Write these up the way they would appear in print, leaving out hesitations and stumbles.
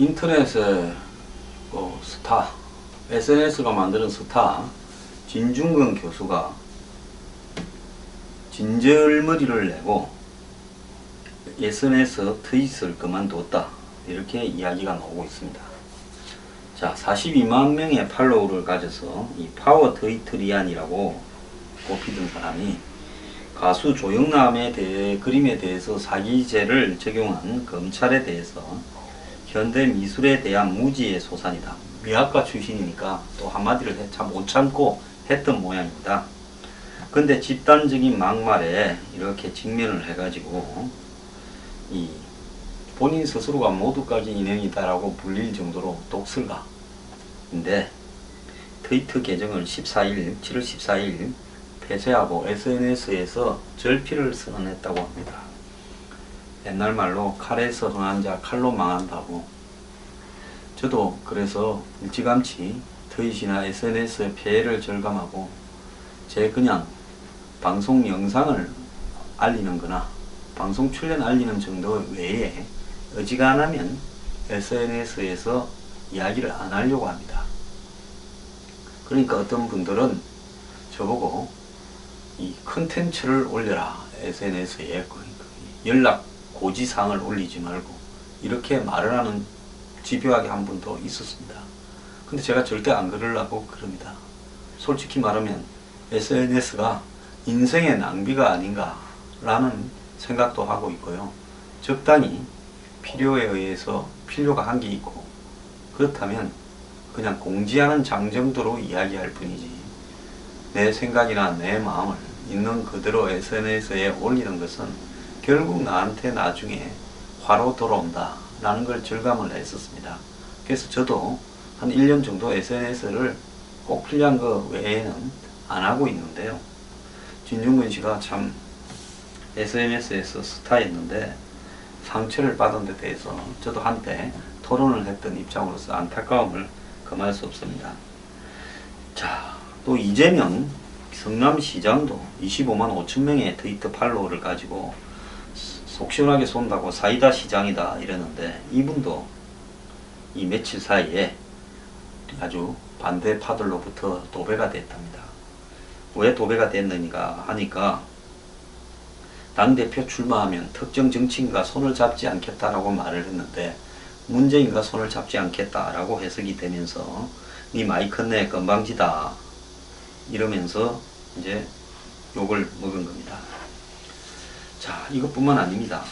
인터넷의 스타, SNS가 만드는 스타 진중근 교수가 진절머리를 내고 SNS 트윗을 그만두었다, 이렇게 이야기가 나오고 있습니다. 자, 42만 명의 팔로우를 가져서 이 파워 트위트리안이라고 꼽히던 사람이 가수 조영남의 그림에 대해서 사기죄를 적용한 검찰에 대해서 현대 미술에 대한 무지의 소산이다. 미학과 출신이니까 또 한마디를 참 못 참고 했던 모양입니다. 근데 집단적인 막말에 이렇게 직면을 해가지고 이 본인 스스로가 모두까지 인형이다라고 불릴 정도로 독설가인데, 트위터 계정을 7월 14일 폐쇄하고 SNS에서 절필을 선언했다고 합니다. 옛날 말로 칼에서 흥한 자 칼로 망한다고. 저도 그래서 일찌감치 트윗이나 SNS의 폐해를 절감하고 제 그냥 방송 영상을 알리는 거나 방송 출연 알리는 정도 외에 어지간하면 SNS에서 이야기를 안 하려고 합니다. 그러니까 어떤 분들은 저보고 이 컨텐츠를 올려라, SNS에 연락 고지사항을 올리지 말고, 이렇게 말을 하는 집요하게 한 분도 있었습니다. 근데 제가 절대 안 그러려고 그럽니다. 솔직히 말하면 SNS가 인생의 낭비가 아닌가 라는 생각도 하고 있고요. 적당히 필요에 의해서 필요가 한 게 있고, 그렇다면 그냥 공지하는 장 정도로 이야기할 뿐이지, 내 생각이나 내 마음을 있는 그대로 SNS에 올리는 것은 결국 나한테 나중에 화로 돌아온다 라는 걸 절감을 했었습니다. 그래서 저도 한 1년 정도 SNS를 꼭 필요한 거 외에는 안 하고 있는데요. 진중근 씨가 참 SNS에서 스타였는데 상처를 받은 데 대해서 저도 한때 토론을 했던 입장으로서 안타까움을 금할 수 없습니다. 자, 또 이재명 성남시장도 25만 5천 명의 트위터 팔로워를 가지고 속 시원하게 쏜다고 사이다 시장이다 이러는데, 이분도 이 며칠 사이에 아주 반대파들로부터 도배가 됐답니다. 왜 도배가 됐느냐 하니까 당대표 출마하면 특정 정치인과 손을 잡지 않겠다라고 말을 했는데 문재인과 손을 잡지 않겠다라고 해석이 되면서 니 마이 컸네 건방지다 이러면서 이제 욕을 먹은 겁니다. 자, 이것뿐만 아닙니다.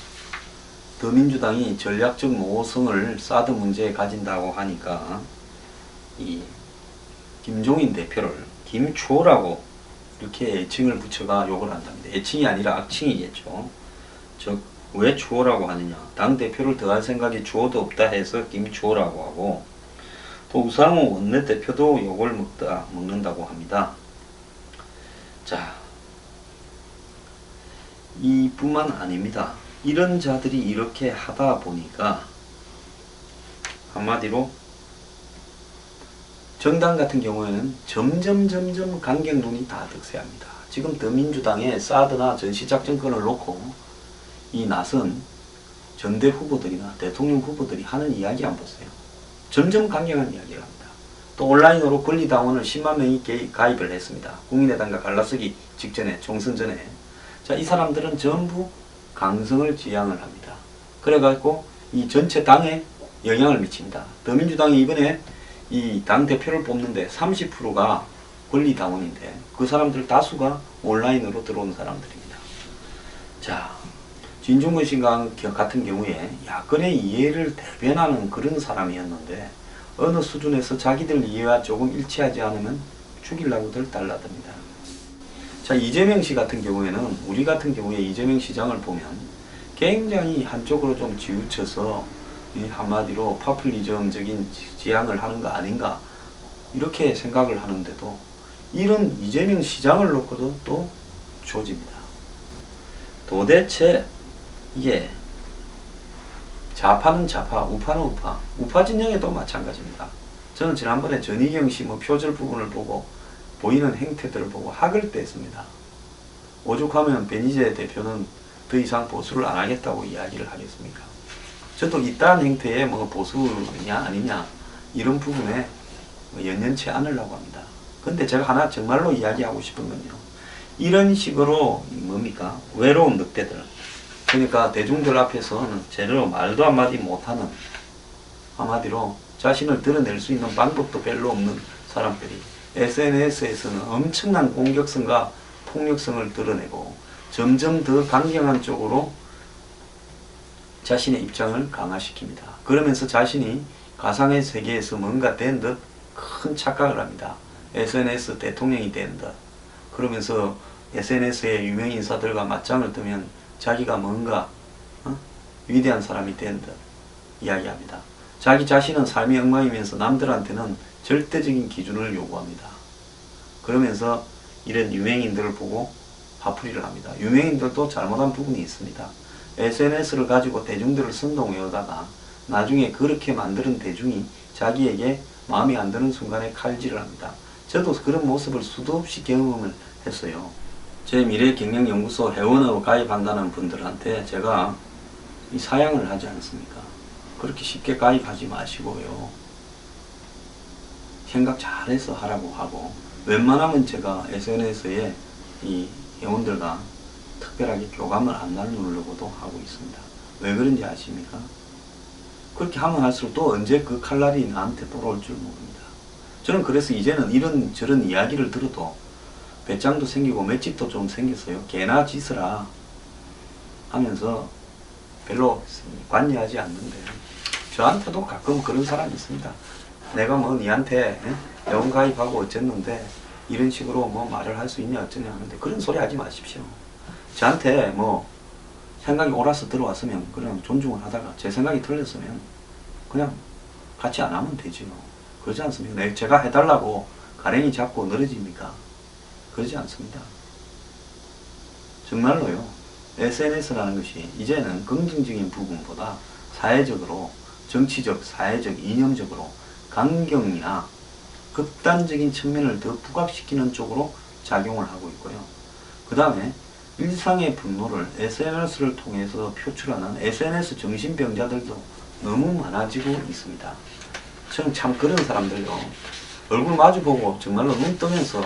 더민주당이 전략적 모호성을 사드 문제에 가진다고 하니까 이 김종인 대표를 김초라고 이렇게 애칭을 붙여가 욕을 한답니다. 애칭이 아니라 악칭이겠죠. 즉, 왜 추호라고 하느냐, 당대표를 더할 생각이 추호도 없다 해서 김추호라고 하고, 또 우상호 원내대표도 욕을 먹는다고 합니다. 자, 이뿐만 아닙니다. 이런 자들이 이렇게 하다 보니까 한마디로 정당 같은 경우에는 점점 강경론이 다 득세합니다. 지금 더민주당의 사드나 전시작전권을 놓고 이 나선 전대 후보들이나 대통령 후보들이 하는 이야기 안 보세요. 점점 강경한 이야기를 합니다. 또 온라인으로 권리당원을 10만 명이 가입을 했습니다. 국민의당과 갈라서기 직전에, 총선 전에. 자, 이 사람들은 전부 강성을 지향을 합니다. 그래가지고 이 전체 당에 영향을 미칩니다. 더민주당이 이번에 이 당대표를 뽑는데 30%가 권리당원인데 그 사람들 다수가 온라인으로 들어온 사람들입니다. 자, 진중근 씨 같은 경우에 야권의 이해를 대변하는 그런 사람이었는데 어느 수준에서 자기들 이해와 조금 일치하지 않으면 죽이려고들 달라듭니다. 자, 이재명 씨 같은 경우에는, 우리 같은 경우에 이재명 시장을 보면 굉장히 한쪽으로 좀 치우쳐서 한마디로 파퓰리즘적인 지향을 하는 거 아닌가 이렇게 생각을 하는데도 이런 이재명 시장을 놓고도 또 조집니다. 도대체 이게 좌파는 좌파, 우파는 우파, 우파 진영에도 마찬가지입니다. 저는 지난번에 전희경 씨 표절 부분을 보고 보이는 행태들을 보고 학을 뗐습니다. 오죽하면 베니제 대표는 더 이상 보수를 안 하겠다고 이야기를 하겠습니까? 저도 이러한 행태에 뭐 보수냐 아니냐 이런 부분에 연연치 않으려고 합니다. 근데 제가 하나 정말로 이야기하고 싶은 건요. 이런 식으로 뭡니까? 외로운 늑대들. 그러니까 대중들 앞에서는 제대로 말도 한마디 못하는, 한마디로 자신을 드러낼 수 있는 방법도 별로 없는 사람들이 SNS에서는 엄청난 공격성과 폭력성을 드러내고 점점 더 강경한 쪽으로 자신의 입장을 강화시킵니다. 그러면서 자신이 가상의 세계에서 뭔가 된 듯 큰 착각을 합니다. SNS 대통령이 된 듯. 그러면서 SNS의 유명 인사들과 맞짱을 뜨면 자기가 뭔가 위대한 사람이 된 듯 이야기합니다. 자기 자신은 삶이 엉망이면서 남들한테는 절대적인 기준을 요구합니다. 그러면서 이런 유명인들을 보고 화풀이를 합니다. 유명인들도 잘못한 부분이 있습니다. SNS를 가지고 대중들을 선동해오다가 나중에 그렇게 만드는 대중이 자기에게 마음에 안 드는 순간에 칼질을 합니다. 저도 그런 모습을 수도 없이 경험을 했어요. 제 미래경영연구소 회원으로 가입한다는 분들한테 제가 이 사양을 하지 않습니까? 그렇게 쉽게 가입하지 마시고요. 생각 잘해서 하라고 하고, 웬만하면 제가 SNS에 이 회원들과 특별하게 교감을 안 나누려고도 하고 있습니다. 왜 그런지 아십니까? 그렇게 하면 할수록 또 언제 그 칼날이 나한테 돌아올 줄 모릅니다. 저는 그래서 이제는 이런 저런 이야기를 들어도 배짱도 생기고 맷집도 좀 생겼어요. 개나 짖으라 하면서 별로 관여하지 않는데, 저한테도 가끔 그런 사람이 있습니다. 내가 뭐 니한테 회원 가입하고 어쨌는데 이런 식으로 뭐 말을 할 수 있냐 어쩌냐 하는데, 그런 소리 하지 마십시오. 저한테 뭐 생각이 옳아서 들어왔으면 그냥 존중을 하다가 제 생각이 틀렸으면 그냥 같이 안 하면 되지요. 그러지 않습니까? 제가 해달라고 가랭이 잡고 늘어집니까? 그러지 않습니다. 정말로요. SNS라는 것이 이제는 긍정적인 부분보다 사회적으로, 정치적, 사회적, 이념적으로 강경이나 극단적인 측면을 더 부각시키는 쪽으로 작용을 하고 있고요. 그 다음에 일상의 분노를 SNS를 통해서 표출하는 SNS 정신병자들도 너무 많아지고 있습니다. 저는 참 그런 사람들요, 얼굴 마주보고 정말로 눈 뜨면서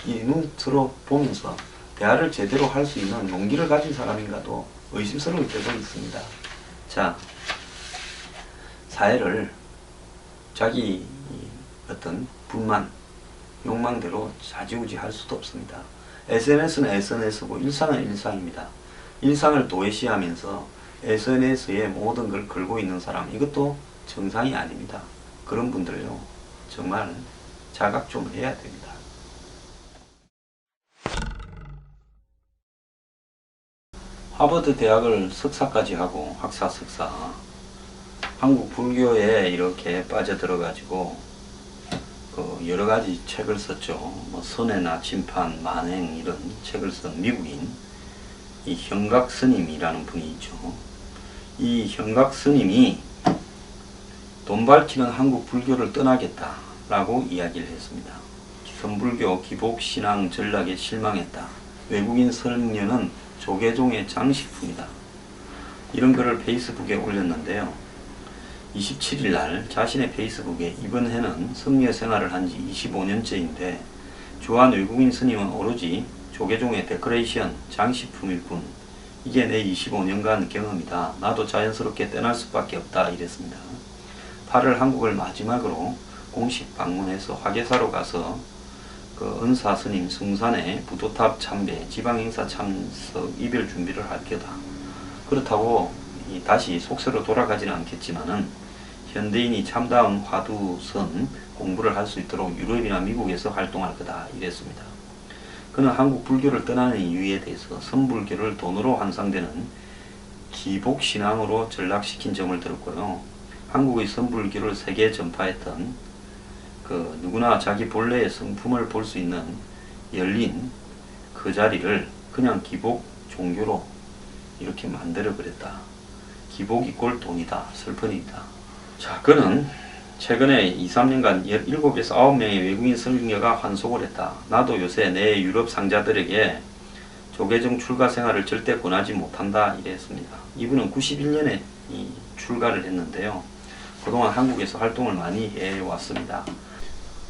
이 눈으로 보면서 대화를 제대로 할 수 있는 용기를 가진 사람인가도 의심스러울 때도 있습니다. 자, 사회를 자기 어떤 불만, 욕망대로 좌지우지 할 수도 없습니다. SNS는 SNS고 일상은 일상입니다. 일상을 도외시하면서 SNS에 모든 걸 걸고 있는 사람, 이것도 정상이 아닙니다. 그런 분들요, 정말 자각 좀 해야 됩니다. 하버드 대학을 석사까지 하고, 학사, 석사, 한국 불교에 이렇게 빠져들어가지고 여러 가지 책을 썼죠. 뭐 선해나 침판, 만행 이런 책을 쓴 미국인 이 현각 스님이라는 분이 있죠. 이 현각 스님이 돈 밝히는 한국 불교를 떠나겠다라고 이야기를 했습니다. 선불교 기복 신앙 전략에 실망했다. 외국인 성녀는 조계종의 장식품이다. 이런 글을 페이스북에 올렸는데요. 27일 날 자신의 페이스북에 이번 해는 성녀 생활을 한 지 25년째인데 주한 외국인 스님은 오로지 조계종의 데코레이션, 장식품일 뿐. 이게 내 25년간 경험이다. 나도 자연스럽게 떠날 수밖에 없다. 이랬습니다. 8월 한국을 마지막으로 공식 방문해서 화계사로 가서 은사 스님 승산의 부도탑 참배, 지방행사 참석, 이별 준비를 할 게다. 그렇다고 다시 속세로 돌아가지는 않겠지만은 현대인이 참다운 화두선 공부를 할 수 있도록 유럽이나 미국에서 활동할 거다. 이랬습니다. 그는 한국 불교를 떠나는 이유에 대해서 선불교를 돈으로 환상되는 기복신앙으로 전락시킨 점을 들었고요. 한국의 선불교를 세계에 전파했던 누구나 자기 본래의 성품을 볼 수 있는 열린 그 자리를 그냥 기복 종교로 이렇게 만들어 버렸다. 기복 이꼴 돈이다. 슬픈 일이다. 자, 그는 최근에 2, 3년간 17에서 9명의 외국인 성녀가 환속을 했다. 나도 요새 내 유럽 상자들에게 조계종 출가 생활을 절대 권하지 못한다 이랬습니다. 이분은 91년에 출가를 했는데요. 그동안 한국에서 활동을 많이 해왔습니다.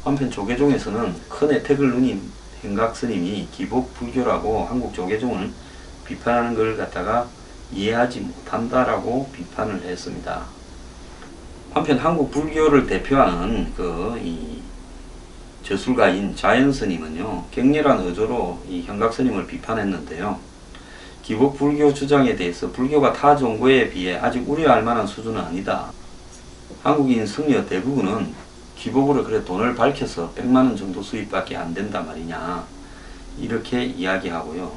한편 조계종에서는 큰 혜택을 누린 행각스님이 기복불교라고 한국 조계종을 비판하는 걸 갖다가 이해하지 못한다라고 비판을 했습니다. 한편 한국 불교를 대표하는 저술가인 자연스님은요, 격렬한 어조로 이 현각스님을 비판했는데요. 기복불교 주장에 대해서 불교가 타 종교에 비해 아직 우려할 만한 수준은 아니다. 한국인 승려 대부분은 기복으로 그래 돈을 밝혀서 100만원 정도 수입밖에 안 된다 말이냐, 이렇게 이야기하고요.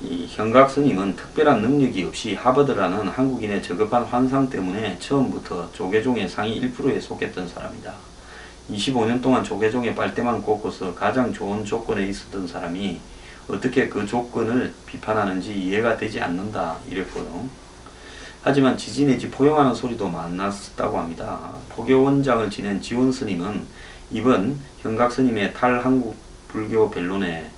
이 현각스님은 특별한 능력이 없이 하버드라는 한국인의 저급한 환상 때문에 처음부터 조계종의 상위 1%에 속했던 사람이다. 25년 동안 조계종의 빨대만 꽂고서 가장 좋은 조건에 있었던 사람이 어떻게 그 조건을 비판하는지 이해가 되지 않는다 이랬고요. 하지만 지지내지 포용하는 소리도 많았다고 합니다. 포교원장을 지낸 지원스님은 이번 현각스님의 탈한국 불교 변론에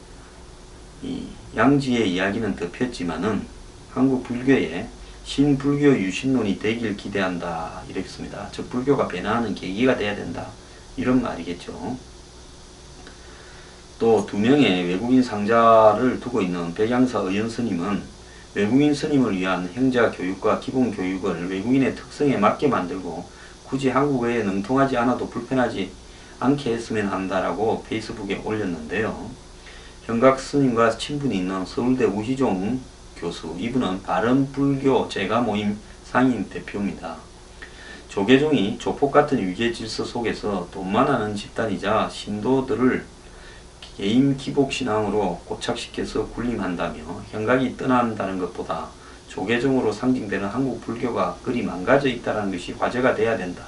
양지의 이야기는 덮였지만은 한국 불교에 신불교 유신론이 되길 기대한다 이랬습니다. 즉 불교가 변화하는 계기가 돼야 된다, 이런 말이겠죠. 또 2명의 외국인 상자를 두고 있는 백양사 의연스님은 외국인 스님을 위한 행자 교육과 기본 교육을 외국인의 특성에 맞게 만들고 굳이 한국어에 능통하지 않아도 불편하지 않게 했으면 한다라고 페이스북에 올렸는데요. 현각스님과 친분이 있는 서울대 우희종 교수, 이분은 바른불교 제가 모임 상임 대표입니다. 조계종이 조폭 같은 위계 질서 속에서 돈만 하는 집단이자 신도들을 개인 기복 신앙으로 고착시켜서 군림한다며 현각이 떠난다는 것보다 조계종으로 상징되는 한국 불교가 그리 망가져 있다는 것이 화제가 돼야 된다,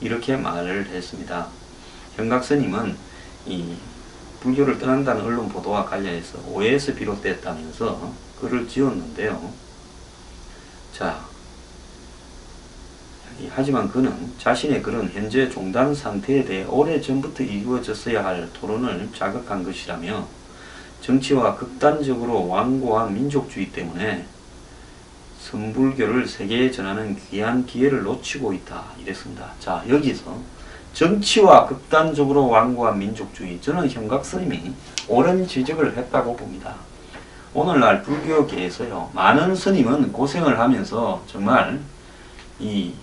이렇게 말을 했습니다. 현각스님은 이 불교를 떠난다는 언론 보도와 관련해서 오해에서 비롯됐다면서 글을 지었는데요. 자, 하지만 그는 자신의 글은 현재 종단 상태에 대해 오래전부터 이루어졌어야 할 토론을 자극한 것이라며 정치와 극단적으로 완고한 민족주의 때문에 선불교를 세계에 전하는 귀한 기회를 놓치고 있다 이랬습니다. 자, 여기서 정치와 극단적으로 완고한 민족주의, 저는 현각스님이 옳은 지적을 했다고 봅니다. 오늘날 불교계에서요, 많은 스님은 고생을 하면서 정말 이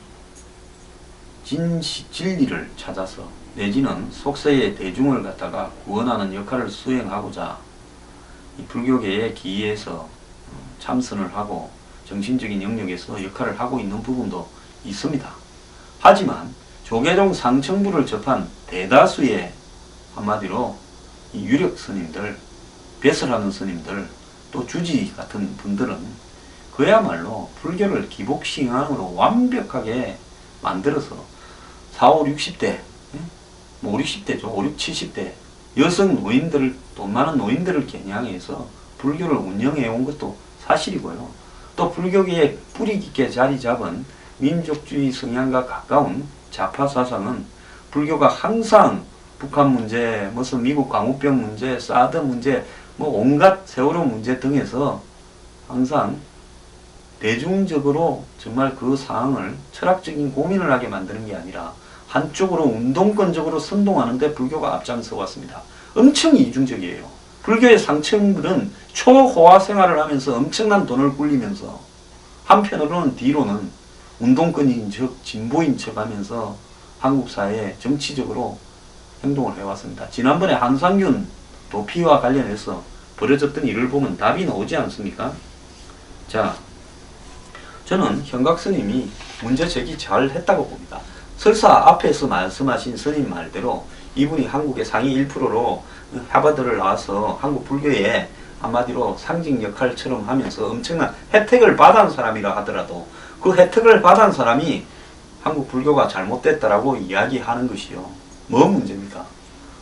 진리를 찾아서 내지는 속세의 대중을 갖다가 구원하는 역할을 수행하고자 이 불교계에 기여해서 참선을 하고 정신적인 영역에서 역할을 하고 있는 부분도 있습니다. 하지만 조계종 상층부를 접한 대다수의, 한마디로 이 유력 스님들, 배설하는 스님들, 또 주지 같은 분들은 그야말로 불교를 기복신앙으로 완벽하게 만들어서 40, 60대, 뭐 5, 60대죠. 5, 6, 70대 여성 노인들을, 돈 많은 노인들을 겨냥해서 불교를 운영해 온 것도 사실이고요. 또 불교계에 뿌리 깊게 자리 잡은 민족주의 성향과 가까운 좌파 사상은 불교가 항상 북한 문제, 무슨 미국 광우병 문제, 사드 문제, 뭐 온갖 세월호 문제 등에서 항상 대중적으로 정말 그 사항을 철학적인 고민을 하게 만드는 게 아니라 한쪽으로 운동권적으로 선동하는데 불교가 앞장서 왔습니다. 엄청 이중적이에요. 불교의 상층들은 초호화 생활을 하면서 엄청난 돈을 굴리면서 한편으로는 뒤로는 운동권인 척, 진보인 척 하면서 한국 사회에 정치적으로 행동을 해왔습니다. 지난번에 한상균 도피와 관련해서 벌어졌던 일을 보면 답이 나오지 않습니까? 자, 저는 현각스님이 문제 제기 잘 했다고 봅니다. 설사 앞에서 말씀하신 스님 말대로 이분이 한국의 상위 1%로 하버드를 나와서 한국 불교에 한마디로 상징 역할처럼 하면서 엄청난 혜택을 받은 사람이라 하더라도 그 혜택을 받은 사람이 한국 불교가 잘못됐다라고 이야기하는 것이요, 뭐 문제입니까?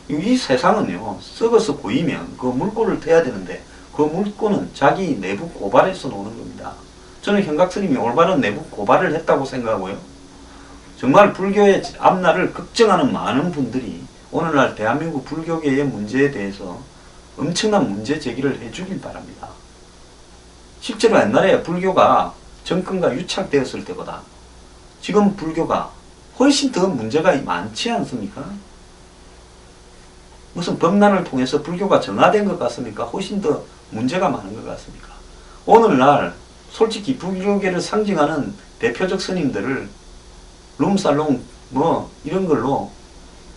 이 세상은요, 썩어서 고이면 그 물꼬를 태야 되는데 그 물꼬는 자기 내부 고발에서 노는 겁니다. 저는 현각스님이 올바른 내부 고발을 했다고 생각하고요. 정말 불교의 앞날을 걱정하는 많은 분들이 오늘날 대한민국 불교계의 문제에 대해서 엄청난 문제 제기를 해주길 바랍니다. 실제로 옛날에 불교가 정권과 유착되었을 때보다 지금 불교가 훨씬 더 문제가 많지 않습니까? 무슨 법난을 통해서 불교가 정화된 것 같습니까? 훨씬 더 문제가 많은 것 같습니까? 오늘날 솔직히 불교계를 상징하는 대표적 스님들을 룸살롱 뭐 이런 걸로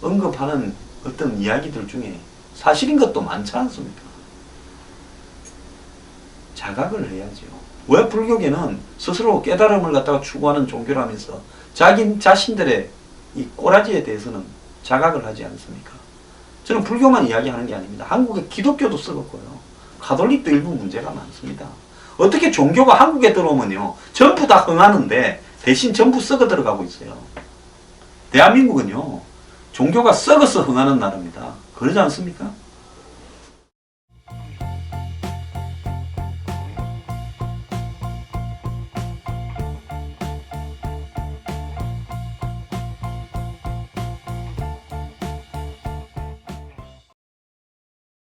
언급하는 어떤 이야기들 중에 사실인 것도 많지 않습니까? 자각을 해야죠. 왜 불교계는 스스로 깨달음을 갖다가 추구하는 종교라면서 자기 자신들의 이 꼬라지에 대해서는 자각을 하지 않습니까? 저는 불교만 이야기하는 게 아닙니다. 한국의 기독교도 썩었고요. 가톨릭도 일부 문제가 많습니다. 어떻게 종교가 한국에 들어오면요, 전부 다 흥하는데 대신 전부 썩어 들어가고 있어요. 대한민국은요, 종교가 썩어서 흥하는 나라입니다. 그러지 않습니까?